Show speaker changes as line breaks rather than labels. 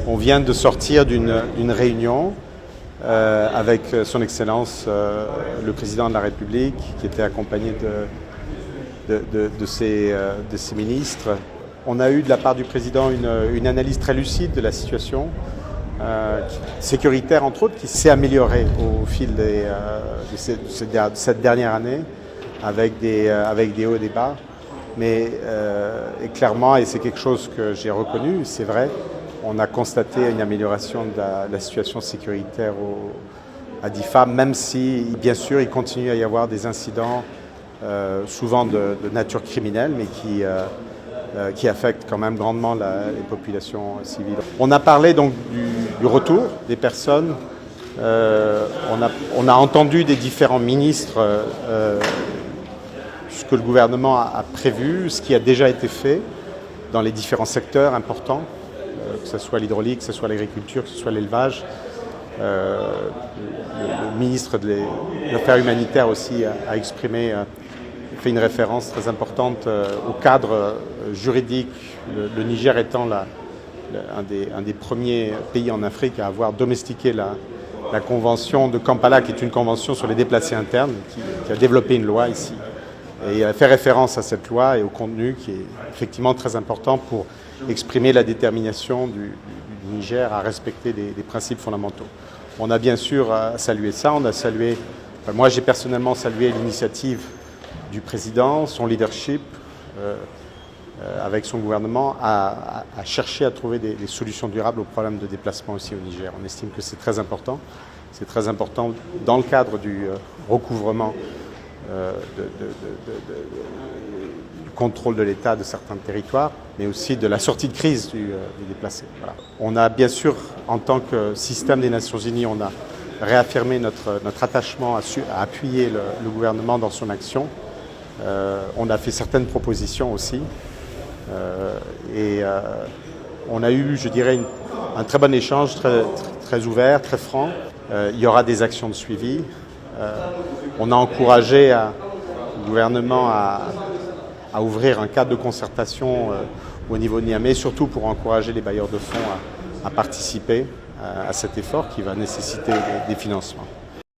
On vient de sortir d'une réunion avec son Excellence le Président de la République, qui était accompagné de ses ministres. On a eu de la part du Président une analyse très lucide de la situation sécuritaire, entre autres, qui s'est améliorée au fil de cette dernière année, avec des hauts et des bas. Mais et clairement, et c'est quelque chose que j'ai reconnu, c'est vrai, on a constaté une amélioration de la situation sécuritaire à DIFA, même si, bien sûr, il continue à y avoir des incidents, souvent de nature criminelle, mais qui affectent quand même grandement les populations civiles. On a parlé donc du retour des personnes. On a entendu des différents ministres ce que le gouvernement a prévu, ce qui a déjà été fait dans les différents secteurs importants, que ce soit l'hydraulique, que ce soit l'agriculture, que ce soit l'élevage. Le ministre des Affaires humanitaires aussi a exprimé, fait une référence très importante au cadre juridique, le Niger étant un des premiers pays en Afrique à avoir domestiqué la convention de Kampala, qui est une convention sur les déplacés internes, qui a développé une loi ici. Et il a fait référence à cette loi et au contenu qui est effectivement très important pour exprimer la détermination du Niger à respecter des principes fondamentaux. On a bien sûr salué ça, moi j'ai personnellement salué l'initiative du président, son leadership, avec son gouvernement, à chercher à trouver des solutions durables aux problèmes de déplacement aussi au Niger. On estime que c'est très important. C'est très important dans le cadre du recouvrement du contrôle de l'État de certains territoires, mais aussi de la sortie de crise des déplacés. Voilà. On a bien sûr, en tant que système des Nations Unies, on a réaffirmé notre attachement à appuyer le gouvernement dans son action. On a fait certaines propositions aussi. On a eu, je dirais, un très bon échange, très ouvert, très franc. Il y aura des actions de suivi. On a encouragé le gouvernement à ouvrir un cadre de concertation au niveau de Niamey, surtout pour encourager les bailleurs de fonds à participer à cet effort qui va nécessiter des financements.